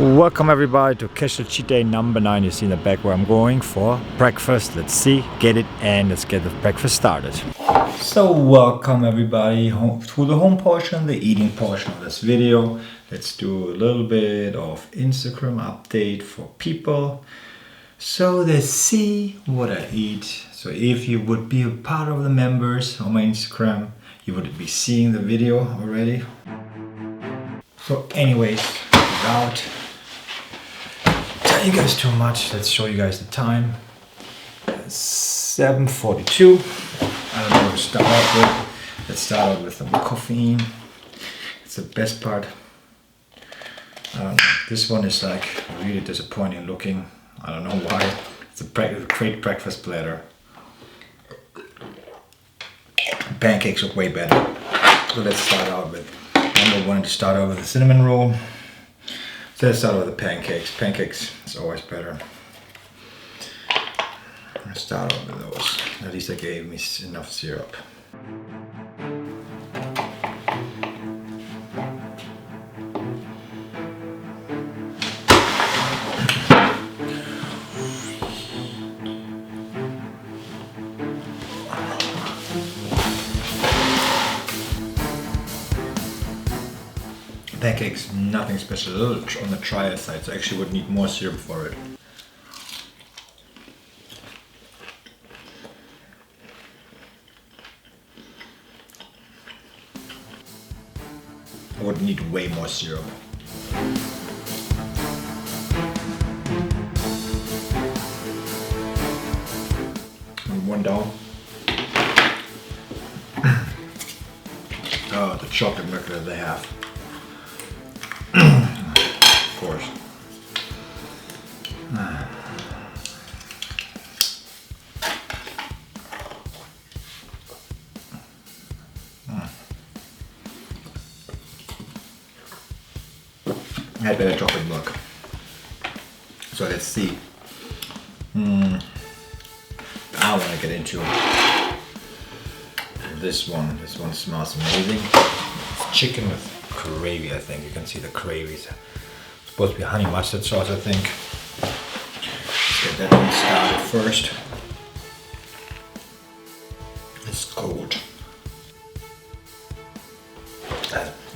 Welcome everybody to Casual Cheat Day number 9. You see in the back where I'm going for breakfast. Let's see, get it, and let's get the breakfast started. So welcome everybody to the home portion, the eating portion of this video. Let's do a little bit of Instagram update for people so they see what I eat. So if you would be a part of the members on my Instagram, you would be seeing the video already. So anyways, without telling you guys too much, let's show you guys the time. 7:42. I don't know what to start out with. Let's start out with some caffeine. It's the best part. This one is like really disappointing looking. I don't know why. It's a great breakfast platter. Pancakes look way better. So let's start out with number one. To start out with the cinnamon roll. So let's start with the pancakes. Pancakes is always better. Let's start out with those. At least they gave me enough syrup. Pancakes, nothing special, a little on the drier side, so I actually would need more syrup for it. I would need way more syrup. And one down. Oh, the chocolate milk that they have. Of course. I had better chocolate milk. So let's see. I want to get into this one. This one smells amazing. It's chicken with gravy, I think. You can see the gravies. It's supposed to be honey mustard sauce, I think. Let's get that one started first. It's cold.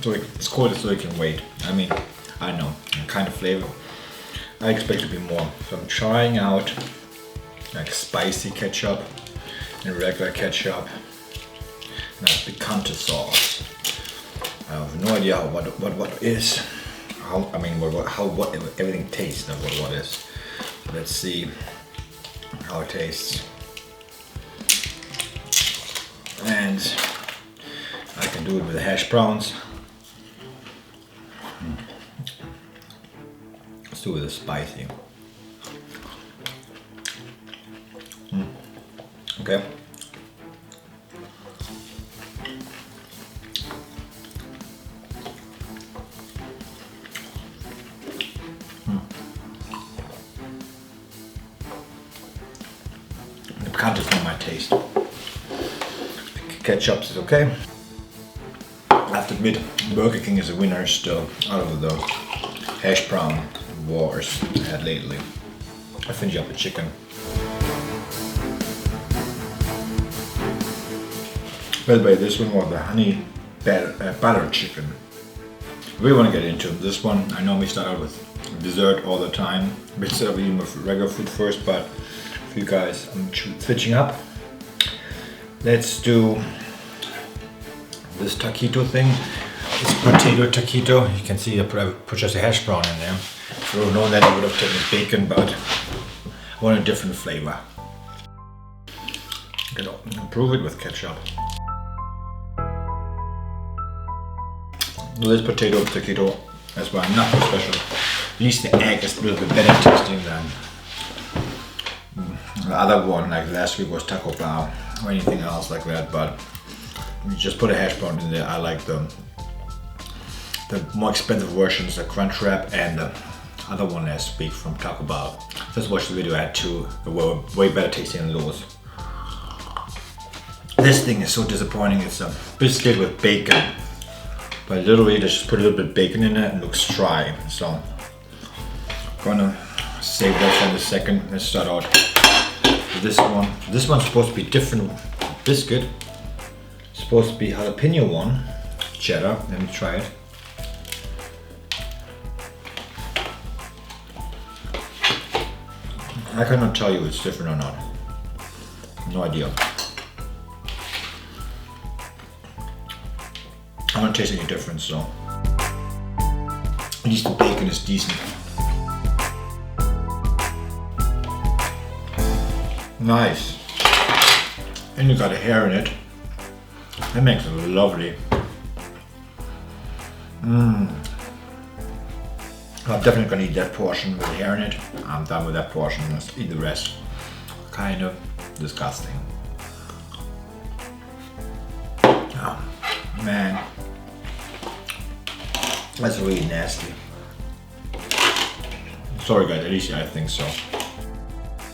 So it's cold so you can wait. I mean, I know, kind of flavor. I expect to be more. So I'm trying out like spicy ketchup and regular ketchup and picante sauce. I have no idea what is. How everything tastes and what is. Let's see how it tastes. And I can do it with the hash browns. Let's do it with the spicy. Okay. The picante is not my taste. Ketchup is okay. I have to admit, Burger King is a winner still out of the hash brown wars I had lately. I finish up the chicken. By the way, this one was the honey butter chicken. We want to get into this one. I normally start out with dessert all the time, instead of eating with regular food first, but for you guys, I'm switching up. Let's do this taquito thing. It's potato taquito. You can see I put just a hash brown in there. If you don't know that, I would have taken bacon, but I want a different flavor. You can improve it with ketchup. This potato taquito as well, nothing special. At least the egg is a little bit better tasting than the other one, like last week was taco bar or anything else like that, but you just put a hash brown in there. I like the more expensive versions, the crunch wrap, and the other one last week from Taco Bell. Just watch the video, I had two, they were way better tasting than those. This thing is so disappointing. It's a biscuit with bacon. But literally just put a little bit of bacon in it and it looks dry. So Gonna save that for the second. Let's start out with this one. This one's supposed to be different biscuit. It's supposed to be jalapeno one. Cheddar. Let me try it. I cannot tell you it's different or not. No idea. I don't taste any difference though. At least the bacon is decent. Nice. And you got a hair in it. That makes it lovely. I'm definitely gonna eat that portion with hair in it. I'm done with that portion. Let's eat the rest. Kind of disgusting. Oh, man. That's really nasty. Sorry guys, at least I think so.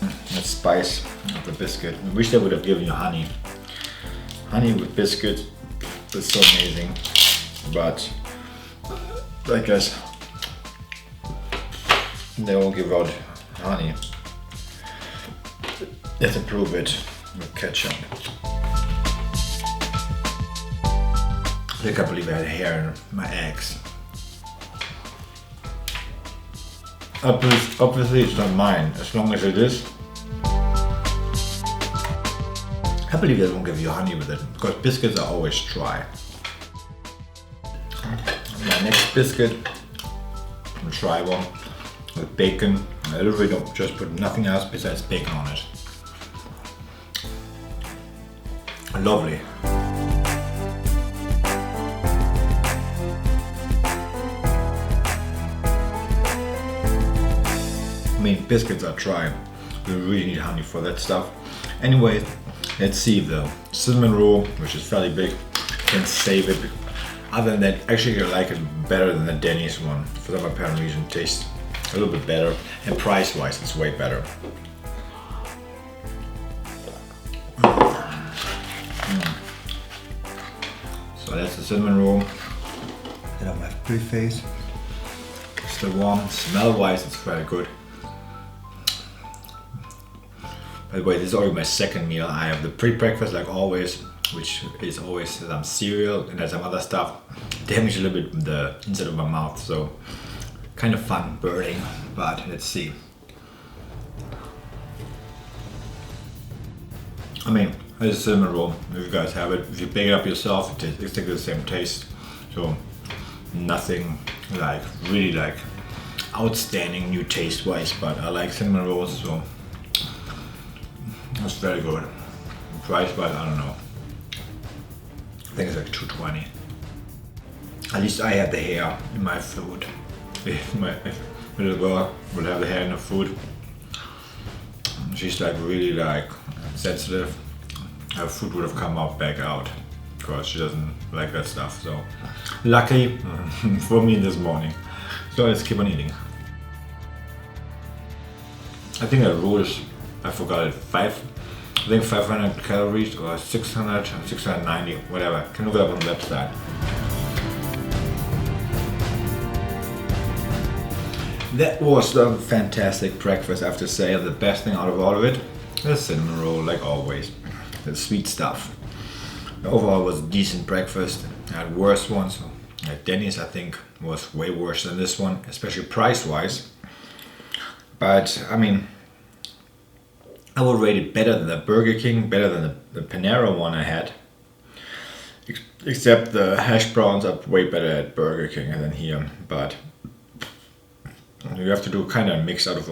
That spice of the biscuit. I wish they would have given you honey. Honey with biscuit is so amazing. But I guess they won't give out honey. You have to prove it with ketchup. I can't believe I had hair in my eggs. Obviously it's not mine, as long as it is. I believe they won't give you honey with it, because biscuits are always dry. My next biscuit, I'll try one with bacon. I literally don't just put nothing else besides bacon on it. Lovely. I mean, biscuits are dry. We really need honey for that stuff. Anyway, let's see if the cinnamon roll, which is fairly big, can save it. Other than that, actually I like it better than the Denny's one. For some apparent reason, it tastes a little bit better. And price-wise, it's way better. So that's the cinnamon roll. Get on my pre-face. Still warm. Smell-wise, it's very good. By the way, this is already my second meal. I have the pre-breakfast like always, which is always some cereal and there's some other stuff. Damage a little bit the inside of my mouth, so kind of fun burning, but let's see. I mean, it's a cinnamon roll, if you guys have it. If you bake it up yourself, it's exactly the same taste. So nothing like really like outstanding new taste wise, but I like cinnamon rolls, so it's very good. Price wise, I don't know. I think it's like $2.20. At least I have the hair in my food. If my little girl will have the hair in her food, she's like really like sensitive. Her food would have come out back out because she doesn't like that stuff. So lucky for me this morning. So let's keep on eating. I think the rule is, I forgot it, 500 calories or 600, 690, whatever. Can look it up on the website. That was a fantastic breakfast, I have to say. The best thing out of all of it, the cinnamon roll, like always. The sweet stuff. Overall, it was a decent breakfast. I had worse ones. Like Denny's, I think, was way worse than this one, especially price-wise. But I mean, I would rate it better than the Burger King, better than the Panera one I had. Except the hash browns are way better at Burger King than here. But you have to do kind of a mix out of.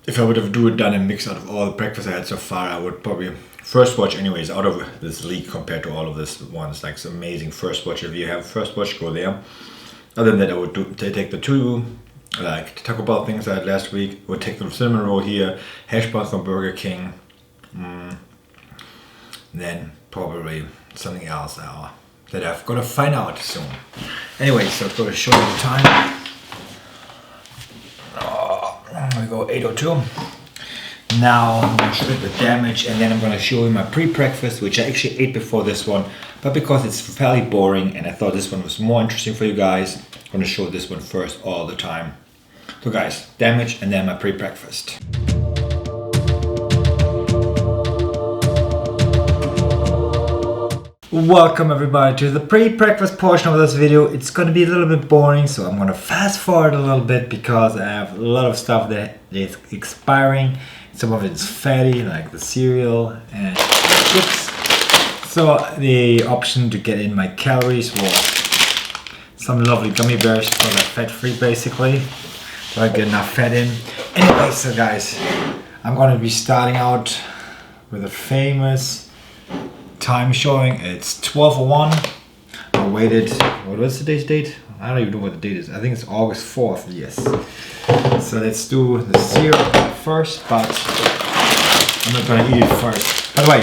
If I would have done a mix out of all the breakfasts I had so far, I would probably First Watch anyways out of this league compared to all of this ones. Like, it's amazing First Watch. If you have First Watch, go there. Other than that, I would take the two like Taco Bell things I had last week. I would take the cinnamon roll here, hash browns from Burger King. Then probably something else that I'm gonna find out soon. Anyway, so I'm gonna show you the time. We go 8:02. Now I'm going to show you the damage, and then I'm going to show you my pre-breakfast, which I actually ate before this one, but because it's fairly boring and I thought this one was more interesting for you guys, I'm going to show this one first all the time. So guys, damage and then my pre-breakfast. Welcome everybody to the pre-breakfast portion of this video. It's gonna be a little bit boring, so I'm gonna fast forward a little bit because I have a lot of stuff that is expiring. Some of it's fatty, like the cereal and chips. So the option to get in my calories was some lovely gummy bears for the fat-free basically. So I get enough fat in. Anyway, so guys, I'm gonna be starting out with a famous time showing. It's 12:01. I waited, what was today's date? I don't even know what the date is. I think it's August 4th, yes. So let's do the cereal first, but I'm not gonna eat it first. By the way,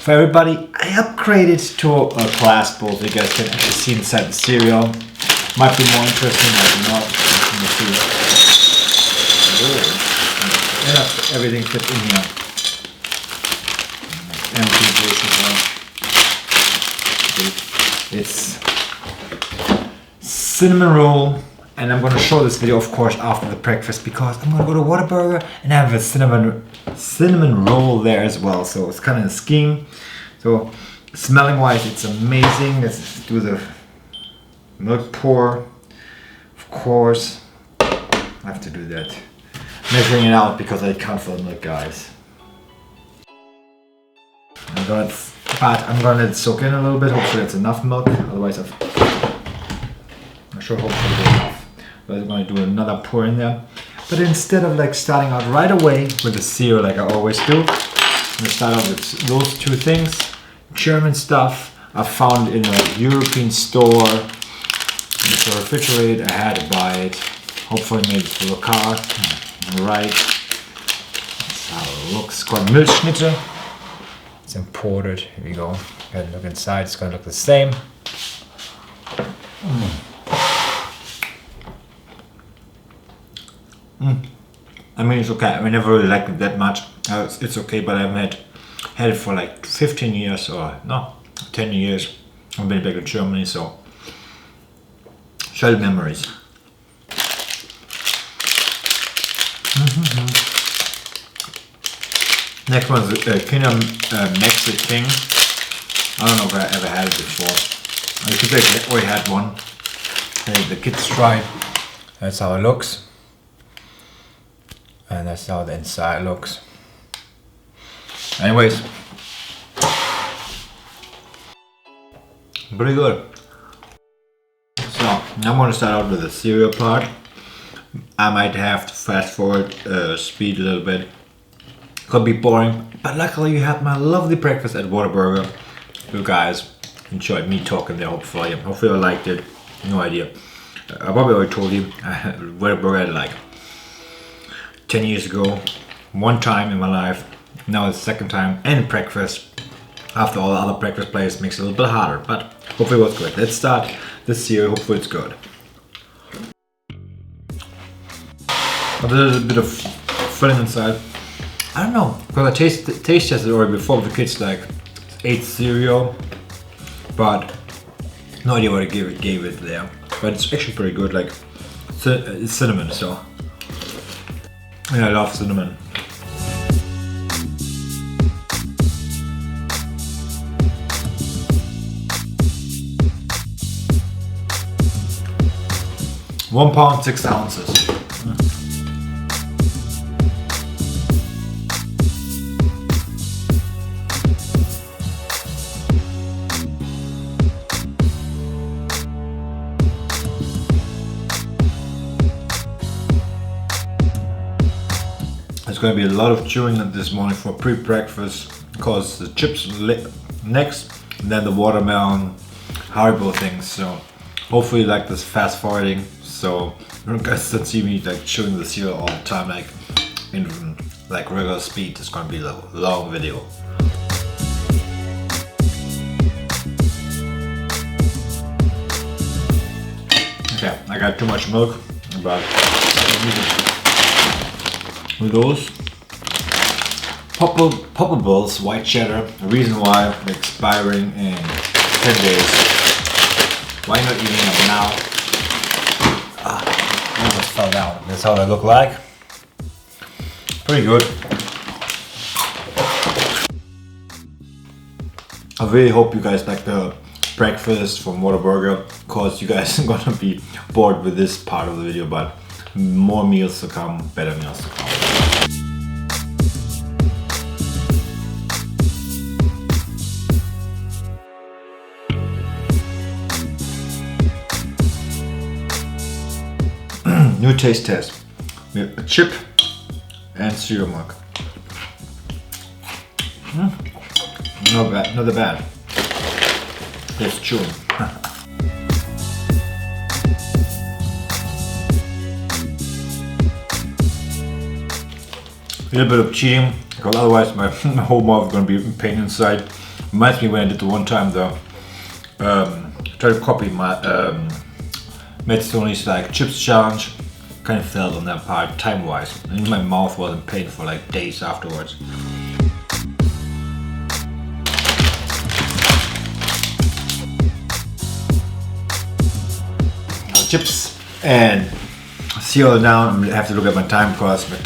for everybody, I upgraded to a glass bowl so you guys can actually see inside the cereal. Might be more interesting, might not. Let me see. Enough, everything fits in here. Empty case as well. It's cinnamon roll, and I'm gonna show this video of course after the breakfast because I'm gonna go to Whataburger and have a cinnamon roll there as well. So it's kind of a scheme. So smelling wise, it's amazing. Let's do the milk pour. Of course, I have to do that. Measuring it out because I can't fill milk, guys. I'm gonna let it soak in a little bit. Hopefully it's enough milk. Otherwise, I'm not sure. Hopefully it's enough. But I'm gonna do another pour in there. But instead of like starting out right away with the cereal like I always do, I'm gonna start out with those two things. German stuff I found in a European store. It's refrigerated. I had to buy it. Hopefully made it to a car. Right. That's how it looks. It's called Milchschnitte. It's imported. Here we go. Gotta look inside. It's gonna look the same. I mean, it's okay. I never really liked it that much. It's okay, but I haven't had it for like 15 years or no, 10 years. I've been back to Germany, so child memories. Next one is Kinder Mexican. I don't know if I ever had it before. I think I already had one. The kids tried. That's how it looks. And that's how the inside looks. Anyways. Pretty good. So, I'm going to start out with the cereal part. I might have to fast forward speed a little bit. Could be boring, but luckily you had my lovely breakfast at Whataburger. You guys enjoyed me talking there, hopefully I liked it. No idea. I probably already told you, I had Whataburger like 10 years ago. One time in my life, now it's the second time, and breakfast. After all the other breakfast places makes it a little bit harder, but hopefully it was good. Let's start this year, hopefully it's good. A little bit of filling inside. I don't know, because I taste tested it already before with the kids, like ate cereal, but no idea what I gave it there. But it's actually pretty good, like it's cinnamon, so and I love cinnamon. £1 6 ounces. There's going to be a lot of chewing this morning for pre-breakfast because the chips next, and then the watermelon Haribo things. So hopefully you like this fast forwarding, so you guys don't see me like chewing the cereal all the time, like in like regular speed. It's going to be a long video. Okay, I got too much milk, but with those poppables white cheddar, the reason why they're expiring in 10 days. Why not eating them now? That was fell down. That's how they look like. Pretty good. I really hope you guys like the breakfast from Whataburger, because you guys are gonna be bored with this part of the video, but more meals to come, better meals to come. New taste test. We have a chip and cereal milk. Not bad, not that bad. Let's chew. A little bit of cheating, because otherwise my whole mouth is going to be in pain inside. Reminds me when I did the one time the tried to copy my Matt Stoney's like chips challenge. Kind of failed on that part time wise, and my mouth was in pain for like days afterwards. Chips and seal down. I'm gonna have to look at my time because my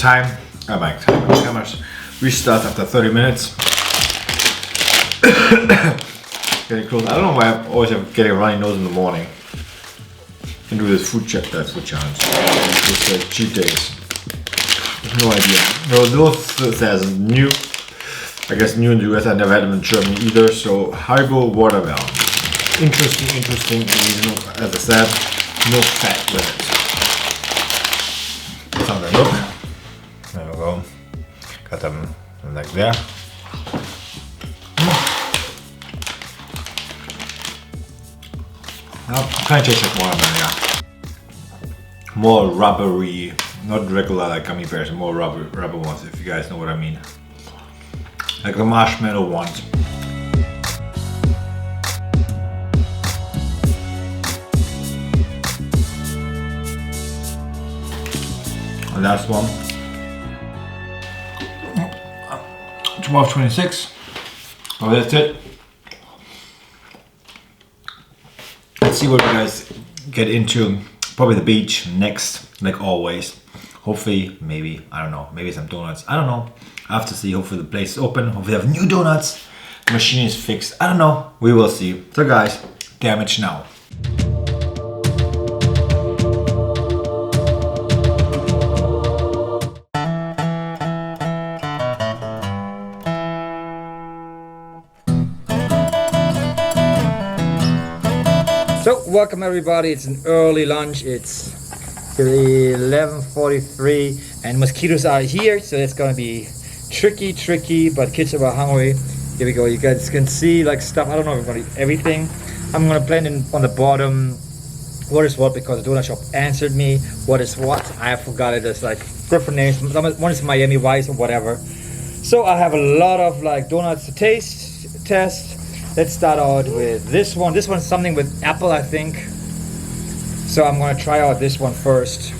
cameras restart after 30 minutes. Getting close. I don't know why I always have getting a runny nose in the morning. Can do this food challenge. This cheat days. No idea. No, those says new. I guess new in the US. I never had them in Germany either. So Haribo watermelon. Interesting. And as I said, no fat with it. Let's have a look. There we go. Got them like there. Now, kind of tastes like watermelon, yeah. More rubbery, not regular like gummy bears, more rubber ones, if you guys know what I mean. Like the marshmallow ones. The last one. 12.26. Oh, that's it. Let's see what you guys get into. Probably the beach next, like always. Hopefully, maybe, I don't know, maybe some donuts. I don't know. I have to see. Hopefully the place is open. Hopefully they have new donuts. The machine is fixed. I don't know. We will see. So guys, damage now. So welcome everybody, it's an early lunch, it's 11:43 and mosquitoes are here, so it's gonna be tricky, but kids are hungry. Here we go, you guys can see like stuff, I don't know everything. I'm gonna blend in on the bottom what is what, because the donut shop answered me what is what. I forgot it, it's like different names, one is Miami Vice or whatever. So I have a lot of like donuts to test. Let's start out with this one. This one's something with apple, I think. So I'm gonna try out this one first.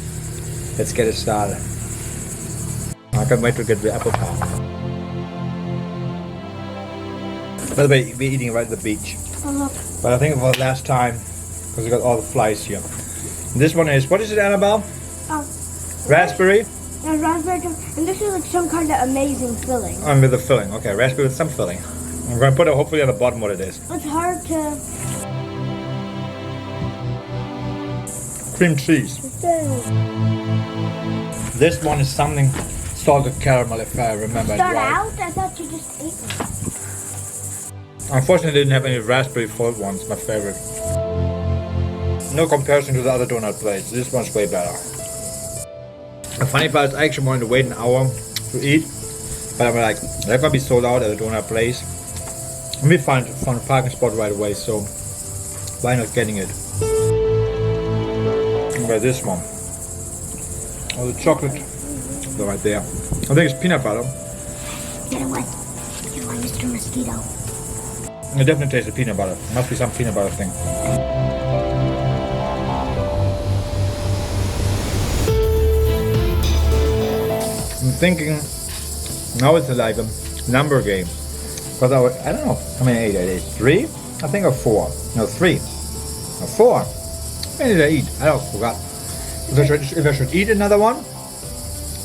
Let's get it started. I can't wait to get the apple pie. By the way, we're eating right at the beach. But I think it was last time, because we got all the flies here. This one is, what is it, Annabelle? Raspberry? Yeah, raspberry, and this is like some kind of amazing filling. With the filling, okay, raspberry with some filling. I'm going to put it hopefully on the bottom what it is. It's hard to... Cream cheese. This one is something salted caramel, if I remember Start right. out? I thought you just ate them. Unfortunately, I didn't have any raspberry filled ones, my favorite. No comparison to the other donut place. This one's way better. The funny part is I actually wanted to wait an hour to eat, but I'm like, they're going to be sold out at the donut place. Let me find a parking spot right away, so why not getting it? Okay, this one. Oh, the chocolate. They're right there. I think it's peanut butter. Get away. Get away, Mr. Mosquito. It definitely tastes of peanut butter. Must be some peanut butter thing. I'm thinking now it's like a number game. Because I don't know how many I ate. I ate 3, I think, or 4. No, 3. No, 4. How many did I eat? I don't forgot. If I should eat another one,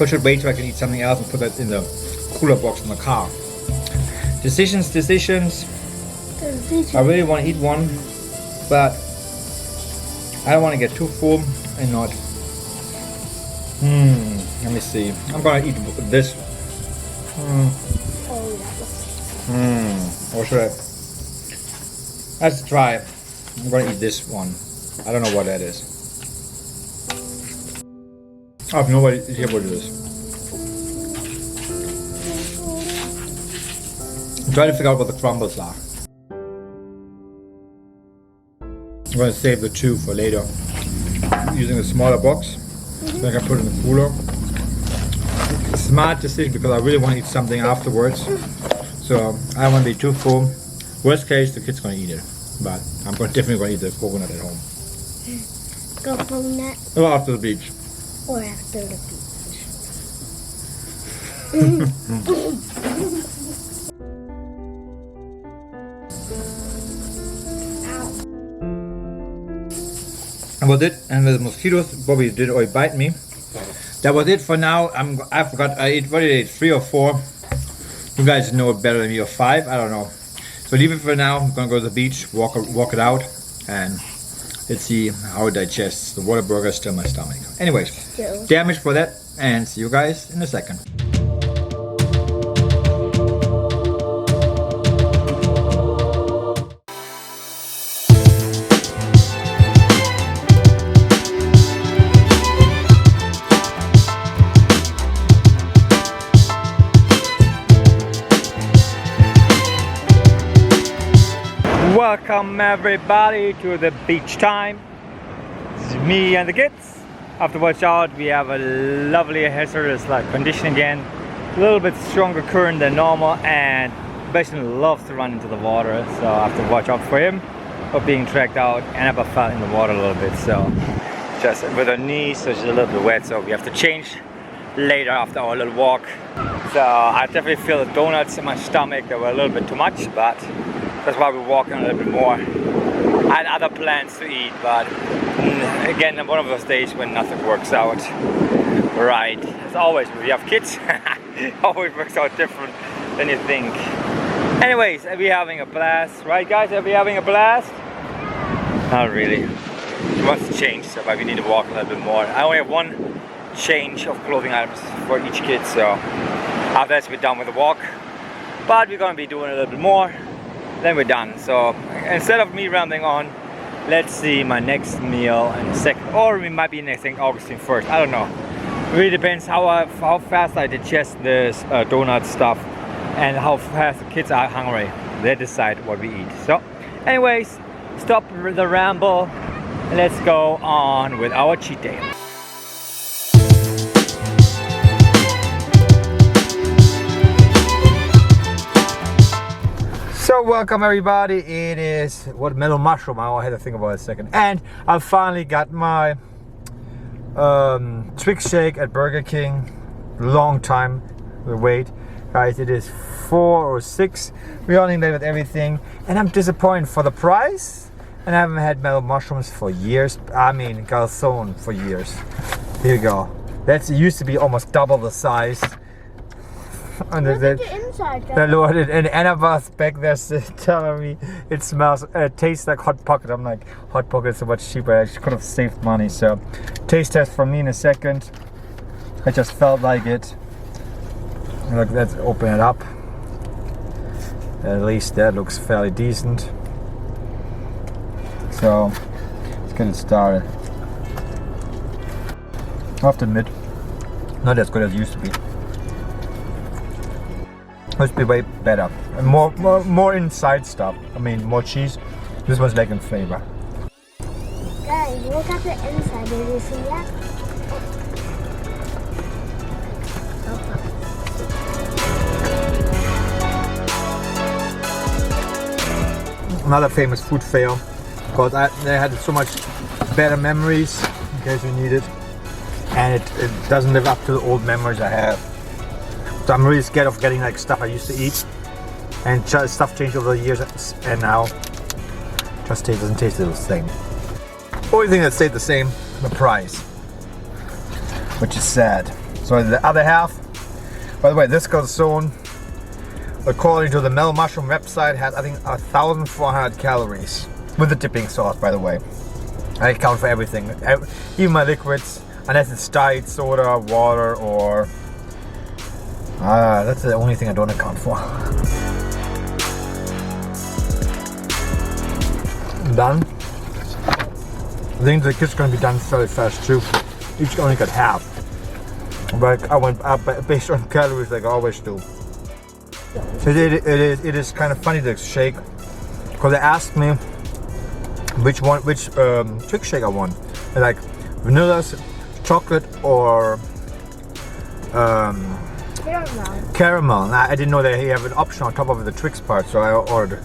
or should wait till I can eat something else and put that in the cooler box in the car. Decisions. I really want to eat one, but I don't want to get too full and not. Let me see. I'm gonna eat this. Or should I? Let's try it. I'm gonna eat this one. I don't know what that is. I have no idea what it is. I'm trying to figure out what the crumbles are. I'm going to save the two for later. Using a smaller box, so I can put it in the cooler. Smart decision because I really want to eat something afterwards. So I don't want to be too full. Worst case, the kid's going to eat it. But I'm definitely going to eat the coconut at home. Coconut? Or after the beach. Or after the beach. That was it, and the mosquitoes probably did or bite me. That was it for now. I forgot. I ate, what did I eat? 3 or 4. You guys know it better than me, or 5. I don't know. So leave it for now. I'm gonna go to the beach, walk it out, and let's see how it digests. The Whataburger is still in my stomach. Anyways, damage for that, and see you guys in a second. Welcome everybody to the beach time. This is me and the kids. After watch out, we have a lovely hazardous condition again. A little bit stronger current than normal, and basically loves to run into the water. So I have to watch out for him for being dragged out, and I fell in the water a little bit. So just with her knees, so she's a little bit wet. So we have to change later after our little walk. So I definitely feel the donuts in my stomach. They were a little bit too much, but that's why we're walking a little bit more. I had other plans to eat, but again, one of those days when nothing works out right. As always, when you have kids, it always works out different than you think. Anyways, are we having a blast? Right, guys? Are we having a blast? Not really. She wants to change, so we need to walk a little bit more. I only have one change of clothing items for each kid, so after that, we're done with the walk. But we're going to be doing a little bit more. Then we're done. So instead of me rambling on, let's see my next meal in a second, or we might be next thing Augustine first. I don't know. It really depends how fast I digest this donut stuff and how fast the kids are hungry. They decide what we eat. So, anyways, stop the ramble. And let's go on with our cheat day. So welcome everybody. It is watermelon mushroom. I had to think about it a second. And I finally got my Twix shake at Burger King. Long time the wait. Guys, it is 4 or 6. We're running late with everything. And I'm disappointed for the price. And I haven't had melon mushrooms for years. I mean, calzone for years. Here you go. That used to be almost double the size. And look at the inside. And Annabelle's back there telling me it smells, it tastes like Hot Pocket. I'm like, Hot Pocket is so much cheaper. I could have saved money. So, taste test from me in a second. I just felt like it. Look, let's open it up. At least that looks fairly decent. So, let's get it started. I have to admit, not as good as it used to be. Must be way better. And more inside stuff. I mean, more cheese. This one's like in flavor. Guys, look at the inside. Did you see that? Another famous food fail. Because I had so much better memories, in case you need it. And it doesn't live up to the old memories I have. So I'm really scared of getting like stuff I used to eat, and stuff changed over the years, and now just doesn't taste the same. Only thing that stayed the same, the price. which is sad. So the other half, by the way, this calzone, according to the Mel Mushroom website, has I think 1,400 calories with the dipping sauce, by the way. I account for everything, even my liquids, unless it's diet soda, water, or that's the only thing I don't account for. Done. I think the kit's gonna be done fairly fast too. Each only got half, but I went up based on calories like I always do. So it is kind of funny to shake, because they asked me which trick shake I want. They're like vanilla, chocolate, or caramel. And I didn't know that he have an option on top of the Twix part, so I ordered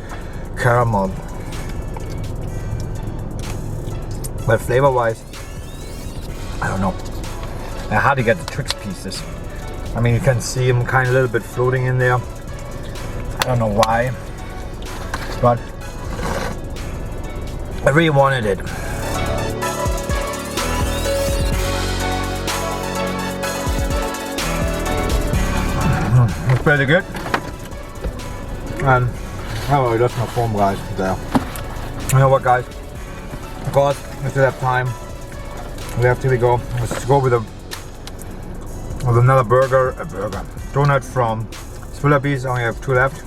caramel. But flavor wise, I don't know. I had to get the Twix pieces. I mean, you can see them kind of a little bit floating in there. I don't know why, but I really wanted it. It's pretty good. And oh, that's my foam, guys. There. You know what, guys? Of course, we still have time. We have to go. Let's go with another burger. Donut from Philippines. I only have 2 left.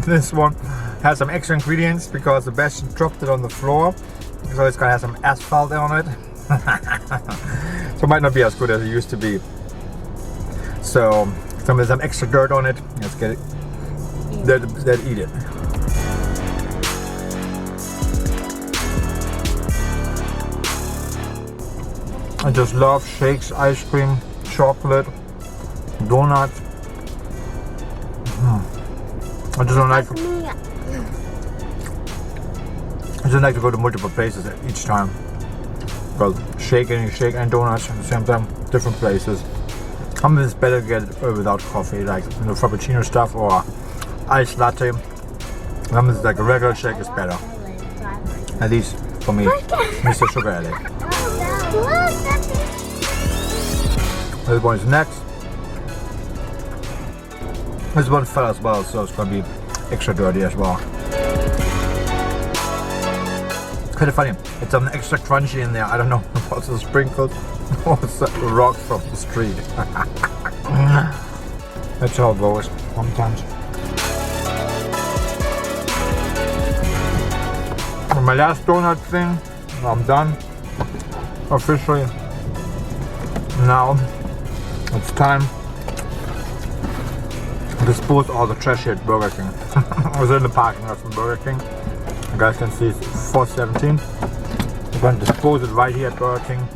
This one has some extra ingredients because Sebastian dropped it on the floor, so it's gonna have some asphalt on it. So it might not be as good as it used to be. So some extra dirt on it. Let's get it. Let's eat it. I just love shakes, ice cream, chocolate, donuts. I just don't like to go to multiple places each time. Well, shake and donuts at the same time, different places. Sometimes it's better to get it without coffee, like frappuccino stuff or iced latte. Sometimes like a regular shake is better. At least for me, Mr. Sugar Addict. This one is next. This one fell as well, so it's gonna be extra dirty as well. Kind of funny. It's extra crunchy in there. I don't know what's the sprinkled or it's a rock from the street. That's how it goes sometimes. For my last donut thing, I'm done officially. Now it's time to dispose all the trash here at Burger King. I was in the parking lot from Burger King. You guys can see it's 417. I'm going to dispose it right here at Burger King.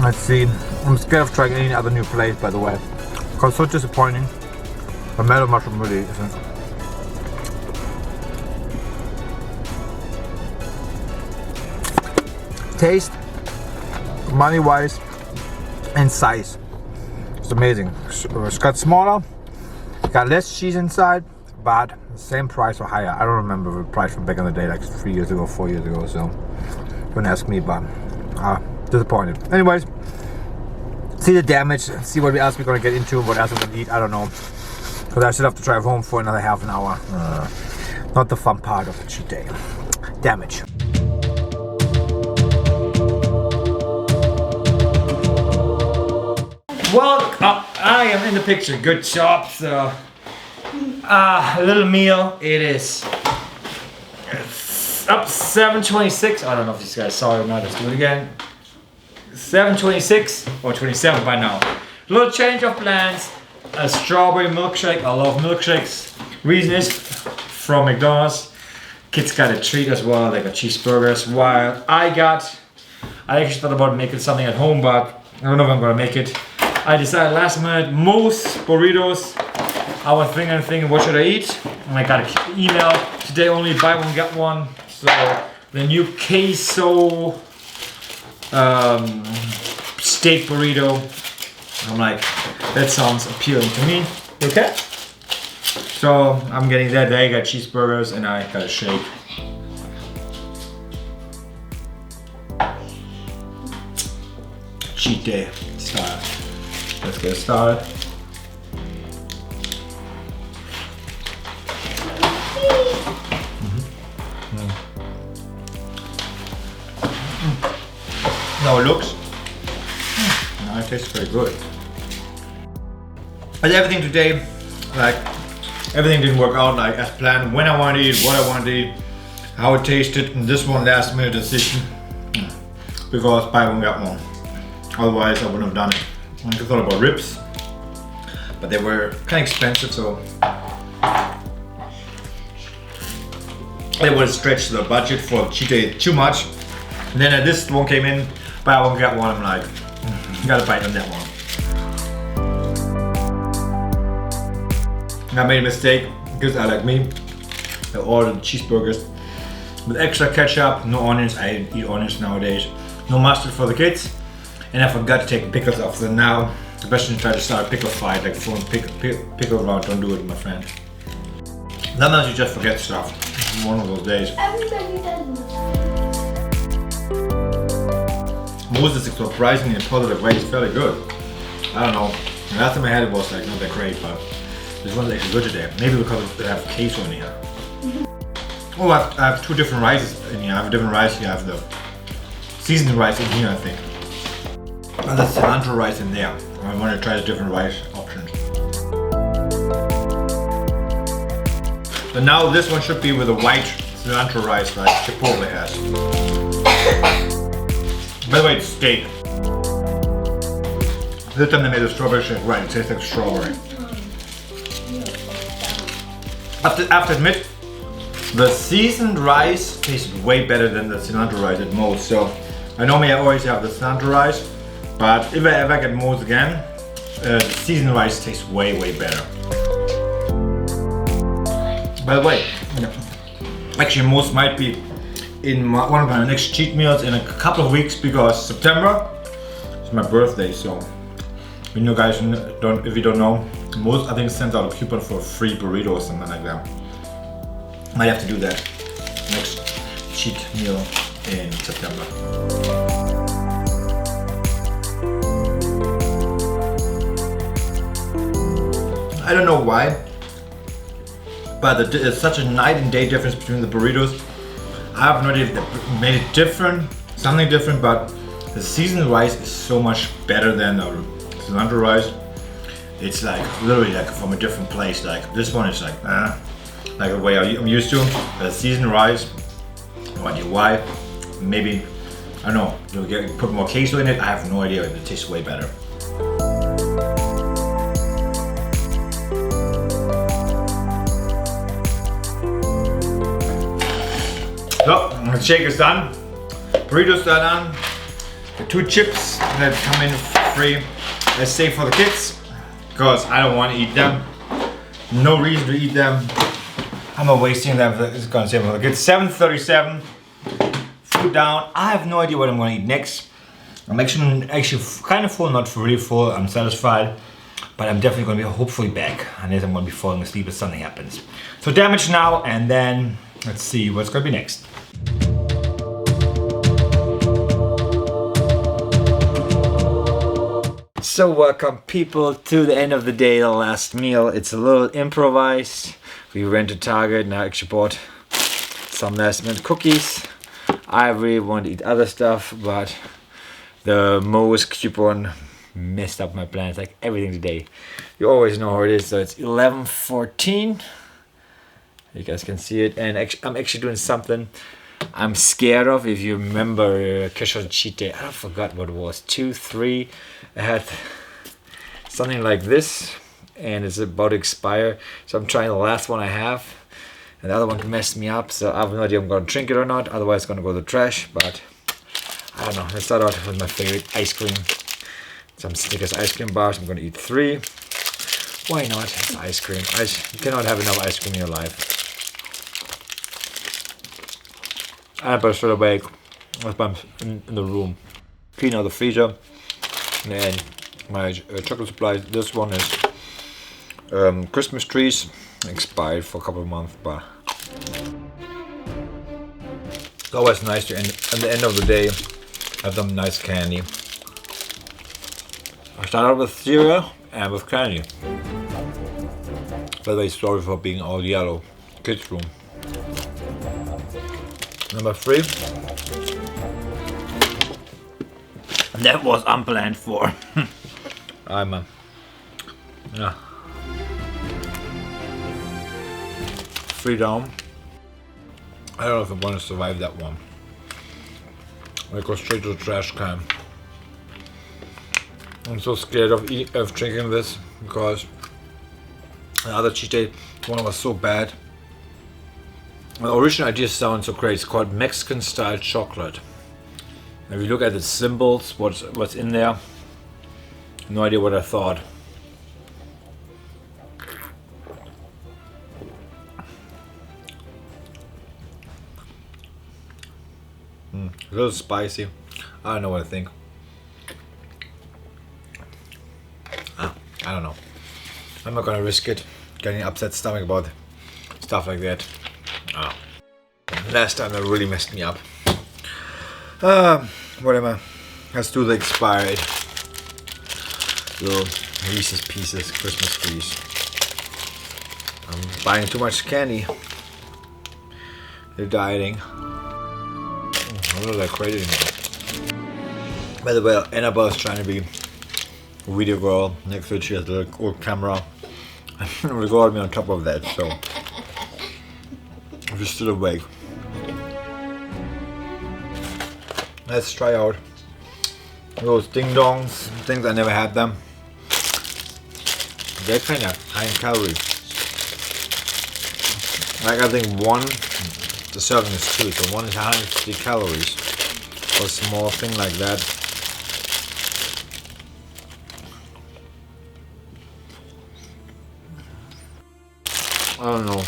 Let's see. I'm scared of trying any other new place, by the way, because it's so disappointing. The mellow mushroom really isn't. Taste, money wise, and size. It's amazing. It's got smaller, got less cheese inside, but the same price or higher. I don't remember the price from back in the day, like 3 years ago, 4 years ago. So don't ask me, but disappointed. Anyways, see the damage, see what else we're gonna get into, what else we're gonna eat. I don't know, because I still have to drive home for another half an hour. Not the fun part of the cheat day. Damage. Well, I am in the picture. Good job. So, a little meal. It is up 7:26. I don't know if these guys saw it or not. Let's do it again. 7:26 or 27 by now. Little change of plans. A strawberry milkshake. I love milkshakes. Reason is from McDonald's. Kids got a treat as well. They got cheeseburgers. While I actually thought about making something at home, but I don't know if I'm gonna make it. I decided last minute, most burritos. I was thinking, what should I eat? And I got an email today, only buy one get one. So the new queso steak burrito. I'm like, that sounds appealing to me. Okay. So I'm getting that. They got cheeseburgers and I got a shake. cheat day style. Let's get started. Now it looks. Now it tastes very good. But everything today, like everything didn't work out like as planned. When I wanted to eat, what I wanted to eat, how it tasted, and this one last minute decision because buy one get one. Otherwise I wouldn't have done it. I thought about ribs, but they were kind of expensive, so it would stretch the budget for cheat day too much. And then this one came in, buy one get one. I'm like, gotta bite on that one. I made a mistake because I like me. I ordered cheeseburgers with extra ketchup, no onions. I eat onions nowadays. No mustard for the kids, and I forgot to take the pickles off. So now the best is to try to start a pickle fight, like throwing pickle around. Don't do it, my friend. Sometimes you just forget stuff. It's one of those days. Everybody does. Moses is surprisingly in a positive way. It's fairly good. I don't know. The last time I had it was like not that great, but this one's actually good today. Maybe because they have queso in here. Oh, I have two different rices in here. I have a different rice here. I have the seasoned rice in here, I think. And the cilantro rice in there. I want to try the different rice options. But now this one should be with a white cilantro rice like Chipotle has. By the way, it's steak. This time they made a strawberry shake. Right, it tastes like strawberry. I have to admit, the seasoned rice tastes way better than the cilantro rice at most. So I normally always have the cilantro rice, but if I ever get most again, the seasoned rice tastes way better. By the way, actually most might be in one of my next cheat meals in a couple of weeks because September is my birthday. So when you guys don't, if you don't know, most I think sends out a coupon for a free burrito or something like that. Might have to do that next cheat meal in September. I don't know why, but there's such a night and day difference between the burritos. I have no idea if they made it different, something different, but the seasoned rice is so much better than the cilantro rice. It's like literally like from a different place. Like this one is like the way I'm used to. The seasoned rice, no idea why. Maybe, I don't know, you'll put more queso in it. I have no idea, it tastes way better. So, the shake is done. Burritos are done. The two chips that come in free, let's save for the kids, because I don't want to eat them. No reason to eat them. I'm not wasting them. It's gonna save for the kids. 7:37. Food down. I have no idea what I'm gonna eat next. I'm actually kind of full, not really full. I'm satisfied, but I'm definitely gonna be hopefully back. Unless I'm gonna be falling asleep if something happens. So damage now, and then let's see what's gonna be next. So welcome people to the end of the day, the last meal. It's a little improvised. We went to Target, now actually bought some last minute cookies. I really want to eat other stuff, but the Moe's coupon messed up my plans, like everything today. You always know how it is, so it's 11:14. You guys can see it, and I'm actually doing something I'm scared of. If you remember casual cheat day, I forgot what it was, 2, 3. I had something like this, and it's about to expire. So I'm trying the last one I have, and the other one messed me up. So I have no idea if I'm gonna drink it or not. Otherwise, it's gonna go to the trash. But I don't know. Let's start out with my favorite ice cream. Some Snickers ice cream bars. I'm gonna eat 3. Why not? It's ice cream. You cannot have enough ice cream in your life. I put it straight away in the room. Clean out the freezer. And my chocolate supplies. This one is Christmas trees. Expired for a couple of months, but it's always nice to at the end of the day have some nice candy. I started with cereal and with candy. By the way, sorry for being all yellow. Kids room. Number 3. That was unplanned for. I'm yeah. 3 down. I don't know if I'm going to survive that one. I go straight to the trash can. I'm so scared of drinking this because the other cheat day one was so bad. The original idea sounds so great. It's called Mexican style chocolate. If you look at the symbols, what's in there, no idea what I thought. A little spicy. I don't know what I think. I don't know. I'm not gonna risk it. Getting upset stomach about stuff like that. Last time that really messed me up. Whatever. Let's do the expired little Reese's Pieces Christmas trees. I'm buying too much candy. They're dieting. I'm not that crazy anymore. By the way, Annabelle's trying to be a video girl. Next to it, she has the old camera. And record me on top of that, so if you're still awake. Let's try out those ding dongs. Things I never had them. They're kind of high in calories. Like I think the serving is 2, so 1 is 150 calories. For a small thing like that. I don't know.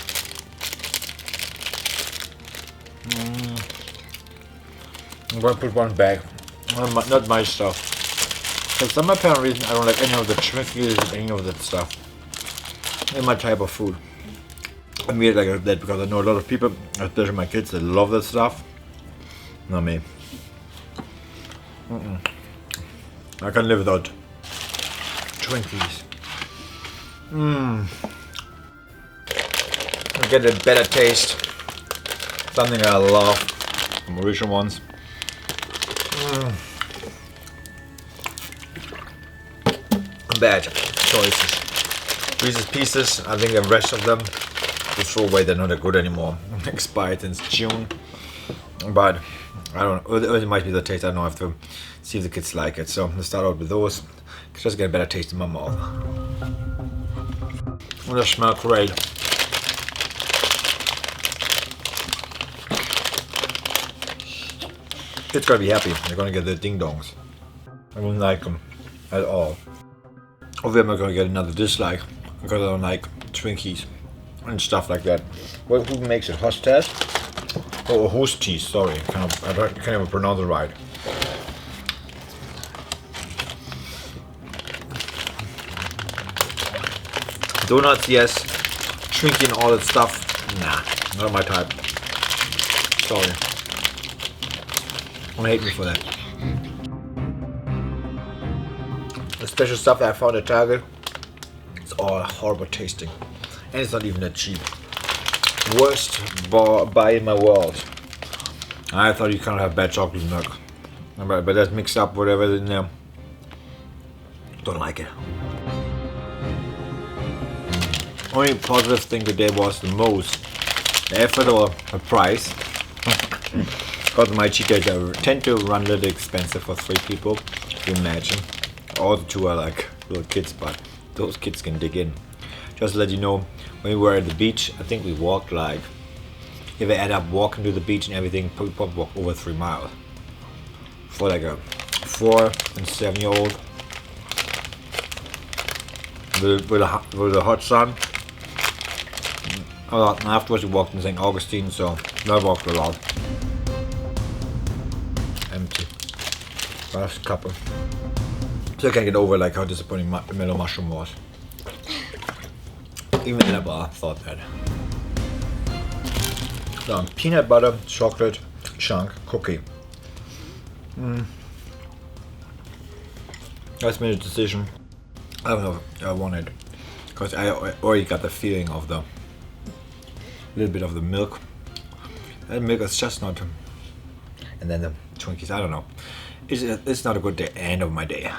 I'm going to put one back. Not my stuff. For some apparent reason, I don't like any of the Twinkies and any of that stuff. In my type of food. I made it like that because I know a lot of people, especially my kids, that love that stuff. Not me. I can live without Twinkies. I get a better taste. Something I love from original ones. Bad choices. Reese's Pieces, I think the rest of them we throw away, they're not that good anymore. Expired since June. But I don't know, it might be the taste, I don't know, I have to see if the kids like it. So let's start out with those. Just get a better taste in my mouth. And they smell great. Kids gotta be happy. They're gonna get the ding dongs. I don't like them at all. Obviously, I'm not gonna get another dislike because I don't like Twinkies and stuff like that. Well, who makes it? Hostess? Oh, Hosties. Sorry, I can't even pronounce it right. Donuts, yes. Twinkie and all that stuff, nah, not my type. Sorry. Don't hate me for that. The special stuff that I found at Target, it's all horrible tasting. And it's not even that cheap. Worst buy in my world. I thought you can't have bad chocolate milk. But that's mixed up whatever's in there. Don't like it. Only positive thing today was the most the effort or the price. Because my cheat days tend to run a little expensive for 3 people, if you imagine. All the 2 are like little kids, but those kids can dig in. Just to let you know, when we were at the beach, I think we walked like, if I add up walking to the beach and everything, we probably walked over 3 miles. For like a 4 and 7-year-old. With a hot sun. And afterwards we walked in St. Augustine, so I walked a lot. Empty. Last couple. So I can't get over like how disappointing mellow mushroom was. Even Annabelle thought that. So peanut butter chocolate chunk cookie. That's made a decision. I don't know if I want it, because I already got the feeling of the little bit of the milk. That milk is just not. And then the Twinkies, I don't know. It's not a good day, end of my day.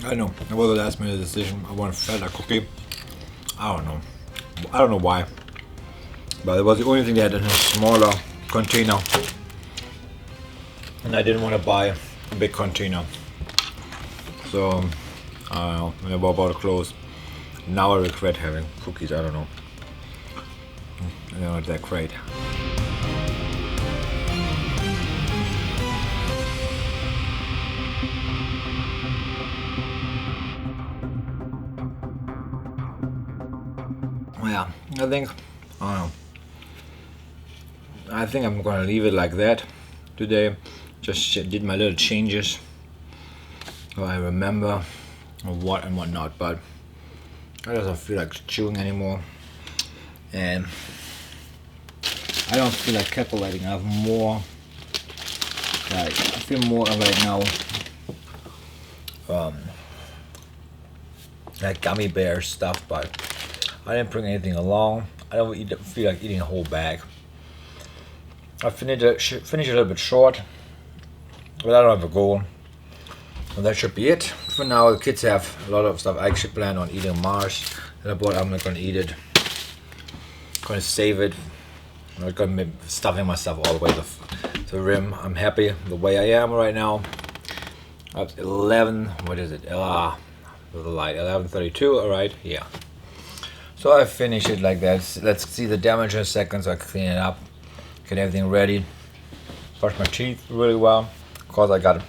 I know, it was a last minute decision. I want a feta cookie. I don't know why. But it was the only thing they had in a smaller container. And I didn't want to buy a big container. So, I don't know, when I bought all the clothes. Now I regret having cookies, I don't know. They're not that great. Yeah, I don't know. I think I'm gonna leave it like that today. Just did my little changes so I remember what and what not, but I don't feel like chewing anymore, and I don't feel like calculating. I have more, like, I feel more right now like gummy bear stuff, but I didn't bring anything along. I don't feel like eating a whole bag. I finished a little bit short, but I don't have a goal. And that should be it. For now, the kids have a lot of stuff. I actually plan on eating Mars. And I bought, I'm not gonna eat it. I'm gonna save it. I'm not gonna be stuffing myself all the way to the rim. I'm happy the way I am right now. At 11, what is it? With the light, 11:32, all right, yeah. So I finish it like that. Let's see the damage in a second, so I can clean it up, get everything ready, brush my teeth really well, because I got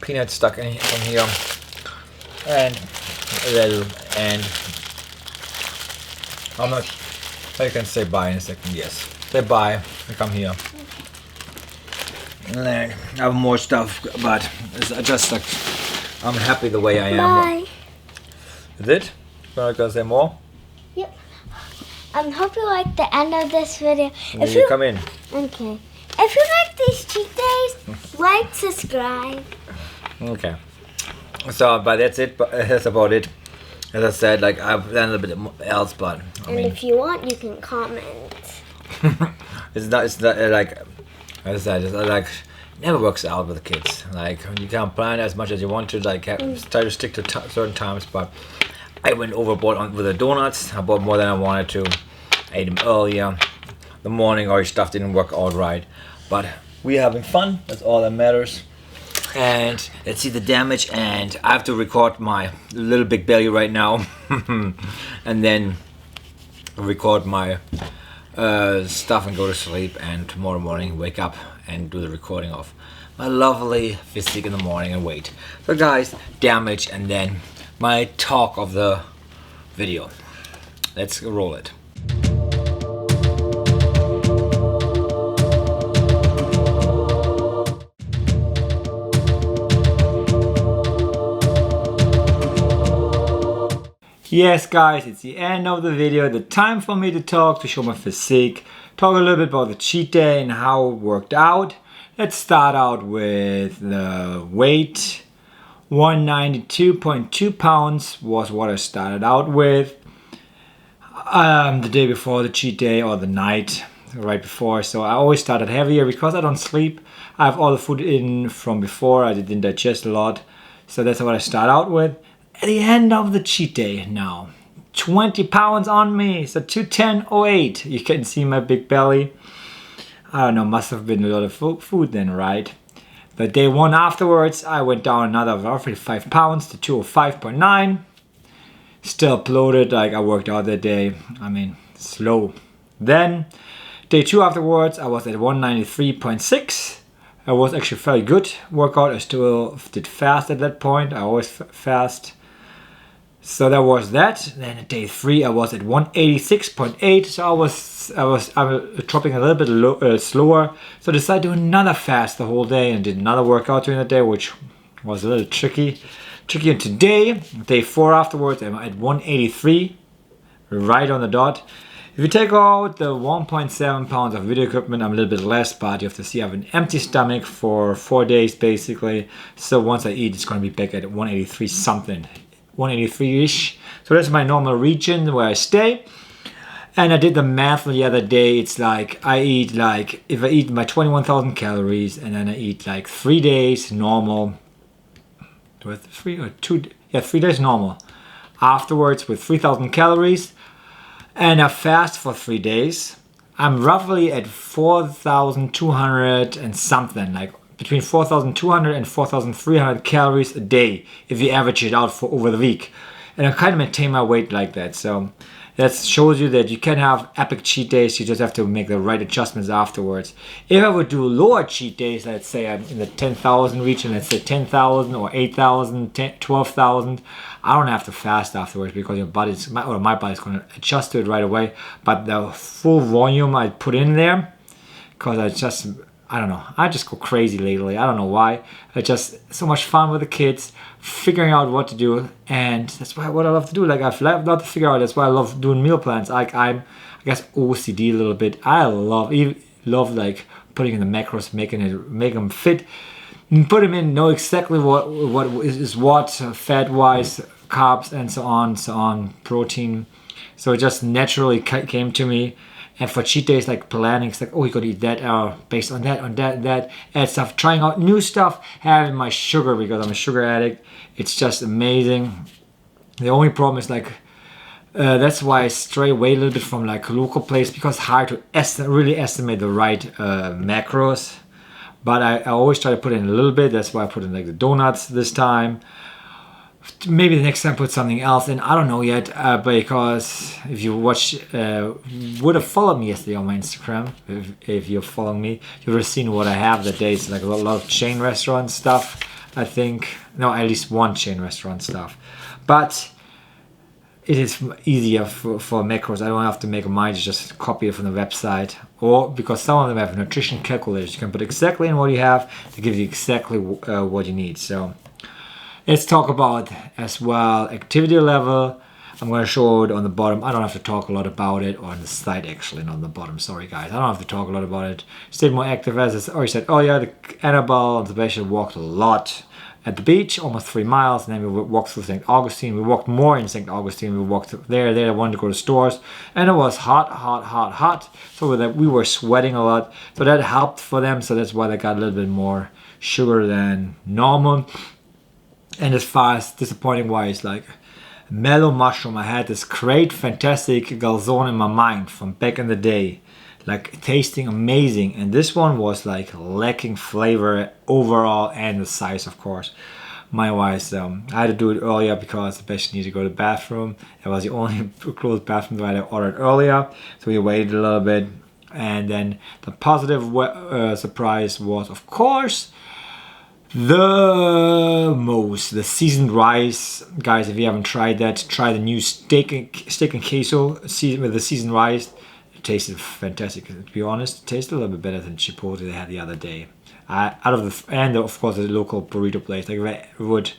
peanuts stuck in here, and I'm not. I can say bye in a second. Yes, say bye. I come here, and then I have more stuff, but it's just like I'm happy the way I am. Bye. Is it? You're gonna say more? Yep. Hope you like the end of this video. If you come in. Okay. If you like these cheat days, like, subscribe. Okay. So, but that's it. But that's about it. As I said, like, I've done a little bit else, but I mean, if you want, you can comment. it's not like, as I said, it's like never works out with the kids. Like, you can't plan as much as you want to. Like, try to stick to certain times, but I went overboard with the donuts. I bought more than I wanted to. I ate them earlier. The morning or stuff didn't work out right, but we're having fun. That's all that matters. And let's see the damage. And I have to record my little big belly right now, and then record my stuff and go to sleep. And tomorrow morning wake up and do the recording of my lovely physique in the morning and wait. So guys, damage, and then my talk of the video. Let's roll it. Yes guys, it's the end of the video. The time for me to talk, to show my physique, talk a little bit about the cheat day and how it worked out. Let's start out with the weight. 192.2 pounds was what I started out with the day before the cheat day, or the night right before. So I always started heavier because I don't sleep. I have all the food in from before. I didn't digest a lot, so that's what I start out with. At the end of the cheat day now, 20 pounds on me, so 210.08. You can see my big belly. I don't know, must have been a lot of food then, right? The day one afterwards, I went down another roughly 5 pounds to 205.9. Still bloated, like I worked out that day. I mean, slow. Then, day two afterwards, I was at 193.6. I was actually very good workout. I still did fast at that point. I always fast. So that was that. Then at day three, I was at 186.8. So I was dropping a little bit slower. So I decided to do another fast the whole day and did another workout during the day, which was a little tricky. And today, day four afterwards, I'm at 183, right on the dot. If you take out the 1.7 pounds of video equipment, I'm a little bit less, but you have to see I have an empty stomach for 4 days basically. So once I eat, it's going to be back at 183 something, 183-ish. So that's my normal region where I stay. And I did the math the other day. It's like I eat like, if I eat my 21,000 calories and then I eat like 3 days normal. Do I have 3 or 2? Yeah, 3 days normal. Afterwards with 3,000 calories. And I fast for 3 days. I'm roughly at 4,200 and something, like between 4,200 and 4,300 calories a day if you average it out for over the week. And I kind of maintain my weight like that. So that shows you that you can have epic cheat days. You just have to make the right adjustments afterwards. If I would do lower cheat days, let's say I'm in the 10,000 region, let's say 10,000 or 8,000, 12,000, I don't have to fast afterwards because your body's, my body's going to adjust to it right away. But the full volume I put in there, because I don't know, I just go crazy lately. I don't know why. It's just so much fun with the kids, figuring out what to do, and that's what I love to do. Like I've loved to figure out. That's why I love doing meal plans. Like I guess OCD a little bit. I love like putting in the macros, make them fit, put them in, know exactly what is what, fat wise, carbs, and so on, protein. So it just naturally came to me. And for cheat days, like planning, it's like, oh, you gotta eat that based on that, add stuff, trying out new stuff, having my sugar because I'm a sugar addict. It's just amazing. The only problem is like, that's why I stray away a little bit from like a local place because it's hard to really estimate the right macros. But I always try to put in a little bit. That's why I put in like the donuts this time. Maybe the next time put something else in. I don't know yet because if you would have followed me yesterday on my Instagram, if you're following me, you would have seen what I have that day. It's like a lot of chain restaurant stuff, I think. No, at least one chain restaurant stuff. But it is easier for macros. I don't have to make mine, just copy it from the website. Or because some of them have nutrition calculators. You can put exactly in what you have to give you exactly what you need. So let's talk about as well activity level. I'm going to show it on the bottom. I don't have to talk a lot about it, or on the side actually, not on the bottom. Sorry guys, I don't have to talk a lot about it. Stay more active, as I already said. Oh yeah, the Annabelle and Sebastian walked a lot at the beach, almost 3 miles, and then we walked through St. Augustine. We walked more in St. Augustine. We walked there. I wanted to go to stores, and it was hot. So that we were sweating a lot. So that helped for them. So that's why they got a little bit more sugar than normal. And as far as disappointing wise, like mellow mushroom, I had this great, fantastic calzone in my mind from back in the day, like tasting amazing. And this one was like lacking flavor overall, and the size, of course. My wise, I had to do it earlier because the patient needed to go to the bathroom. It was the only closed bathroom that I ordered earlier, so we waited a little bit. And then the positive surprise was, of course, the seasoned rice. Guys, if you haven't tried that, try the new steak and queso with the seasoned rice. It tasted fantastic. To be honest, it tasted a little bit better than chipotle they had the other day. And of course the local burrito place. Like if I would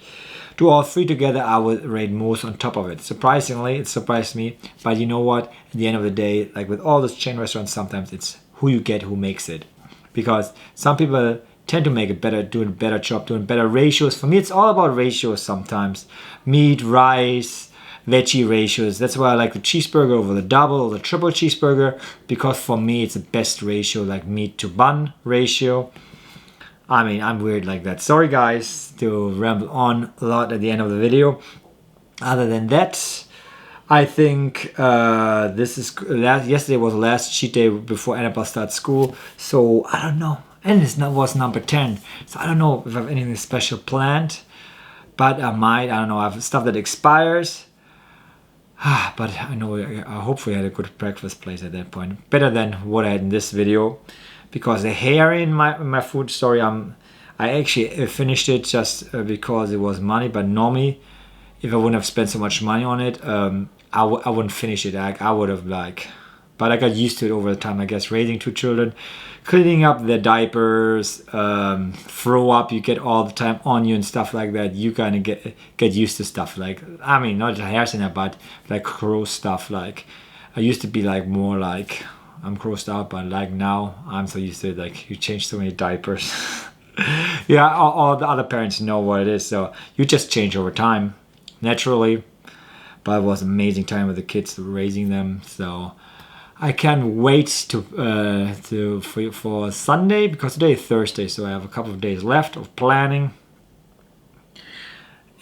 do all three together, I would rate most on top of it. Surprisingly, it surprised me. But you know what? At the end of the day, like with all those chain restaurants, sometimes it's who you get, who makes it. Because some people tend to make it better, doing a better job, doing better ratios. For me, it's all about ratios sometimes. Meat, rice, veggie ratios. That's why I like the cheeseburger over the double or the triple cheeseburger, because for me, it's the best ratio, like meat to bun ratio. I mean, I'm weird like that. Sorry guys to ramble on a lot at the end of the video. Other than that, I think yesterday was the last cheat day before Annabelle starts school. So I don't know. And this was number 10. So I don't know if I have anything special planned. But I might. I don't know. I have stuff that expires. But I know I hopefully had a good breakfast place at that point. Better than what I had in this video. Because the hair in my food story, I actually finished it just because it was money. But normally, if I wouldn't have spent so much money on it, I wouldn't finish it. I would have but I got used to it over the time. I guess raising 2 children, cleaning up their diapers, throw up you get all the time on you and stuff like that. You kind of get used to stuff like, I mean, not just hair in there, but like gross stuff like I used to be like more like I'm grossed out, but like now I'm so used to it. Like you change so many diapers. Yeah, all the other parents know what it is, so you just change over time naturally. But it was an amazing time with the kids, raising them. So I can't wait for Sunday, because today is Thursday, so I have a couple of days left of planning,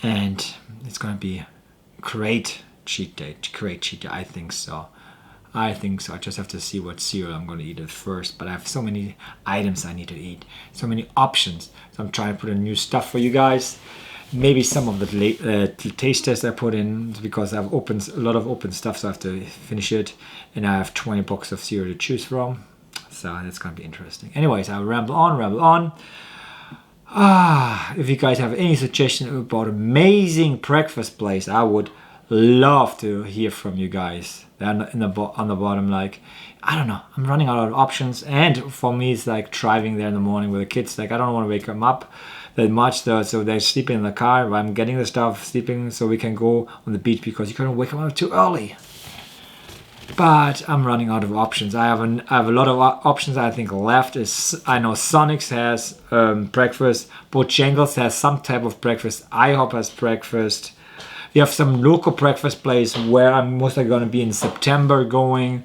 and it's gonna be a great cheat day. I think so. I just have to see what cereal I'm going to eat at first. But I have so many items I need to eat, so many options. So I'm trying to put in new stuff for you guys. Maybe some of the taste tests I put in, because I've opened a lot of open stuff, so I have to finish it. And I have 20 boxes of cereal to choose from. So that's going to be interesting. Anyways, I'll ramble on. If you guys have any suggestion about amazing breakfast place, I would love to hear from you guys. On the bottom, like, I don't know, I'm running out of options. And for me, it's like driving there in the morning with the kids. Like, I don't want to wake them up that much, though, so they're sleeping in the car. I'm getting the stuff, sleeping, so we can go on the beach, because you can't wake them up too early. But I'm running out of options. I have a lot of options I think left. I know Sonic's has breakfast. Bojangles has some type of breakfast. IHOP has breakfast. We have some local breakfast place where I'm mostly going to be in September going,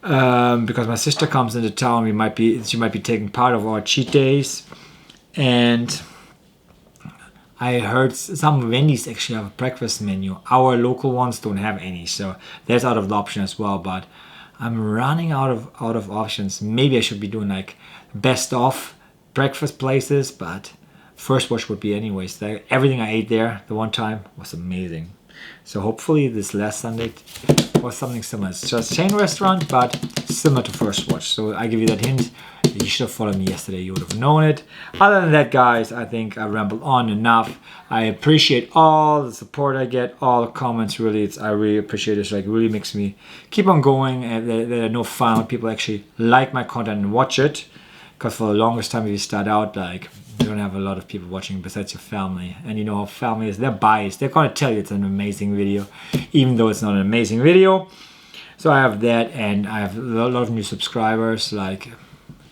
because my sister comes into town. She might be taking part of our cheat days, and I heard some Wendy's actually have a breakfast menu. Our local ones don't have any, so that's out of the option as well. But I'm running out of options. Maybe I should be doing like best of breakfast places, but first watch would be anyways. Everything I ate there the one time was amazing. So hopefully this last Sunday was something similar. It's just a chain restaurant, but similar to first watch. So I give you that hint. You should have followed me yesterday. You would have known it. Other than that, guys, I think I rambled on enough. I appreciate all the support I get, all the comments. Really, I really appreciate it. It's like really makes me keep on going. And there are no fun when people actually like my content and watch it. Because for the longest time, if you start out, like, you don't have a lot of people watching besides your family. And you know how family is. They're biased. They're going to tell you it's an amazing video, even though it's not an amazing video. So I have that, and I have a lot of new subscribers, like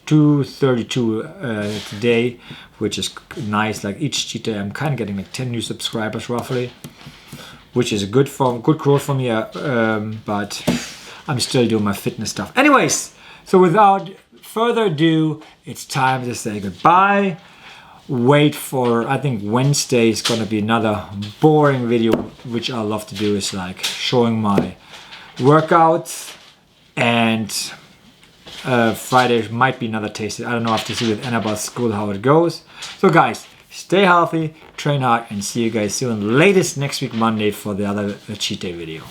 232 today, which is nice. Like each cheat day, I'm kind of getting like 10 new subscribers roughly, which is good growth for me. But I'm still doing my fitness stuff. Anyways, so without further ado, it's time to say goodbye. Wait for, I think Wednesday is going to be another boring video, which I love to do, is like showing my workouts, and Friday might be another taste. I don't know, I have to see with Anna's school how it goes. So guys, stay healthy, train hard, and see you guys soon. Latest next week Monday for the other cheat day video.